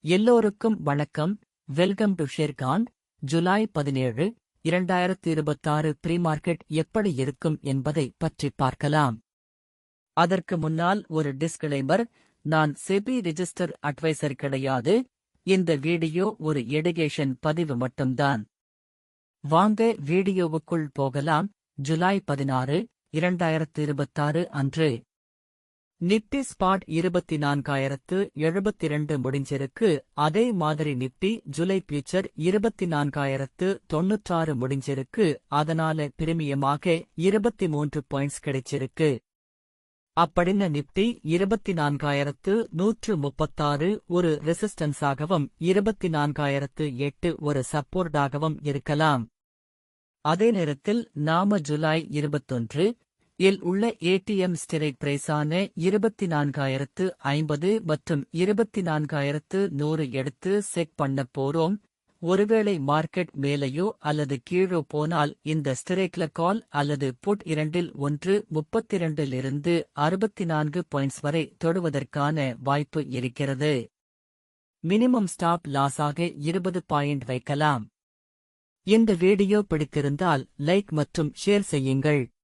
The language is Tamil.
எல்லோருக்கும் வணக்கம். Welcome to Sharekhan. July 17, 2026 pre market எப்படி இருக்கும் என்பதை பற்றி பார்க்கலாம். அதற்கு முன்னால் ஒரு டிஸ்க்ளைமர். நான் செபி ரிஜிஸ்டர் அட்வைசர் கிடையாது. இந்த வீடியோ ஒரு எடுகேஷன் பதிவு மட்டும்தான். வாங்க வீடியோவுக்குள் போகலாம். ஜூலை 16, 2026 அன்று நிப்டி ஸ்பாட் 24,072 முடிஞ்சிருக்கு. அதே மாதிரி நிப்டி ஜூலை ஃபியூச்சர் 24,096 முடிஞ்சிருக்கு. அதனால பிரீமியமாக 23 பாயிண்ட்ஸ் கிடைச்சிருக்கு. அப்படின்ன நிப்டி 24,136 ஒரு ரெசிஸ்டன்ஸாகவும் 24,008 ஒரு சப்போர்ட்டாகவும் இருக்கலாம். அதே நேரத்தில் நாம ஜூலை 21 இல் உள்ள ஏடிஎம் ஸ்ட்ரைக் பிரைஸான 24,050 மற்றும் 24,100 எடுத்து செக் பண்ண போறோம். ஒருவேளை மார்க்கெட் மேலேயோ அல்லது கீழோ போனால் இந்த ஸ்ட்ரைக்ல கால் அல்லது புட் இரண்டில் ஒன்று 32 லிருந்து 64 பாயிண்ட்ஸ் வரை தொடுவதற்கான வாய்ப்பு இருக்கிறது. மினிமம் ஸ்டாப் லாஸாக 20 பாயிண்ட் வைக்கலாம். இந்த வீடியோ பிடித்திருந்தால் லைக் மற்றும் ஷேர் செய்யுங்கள்.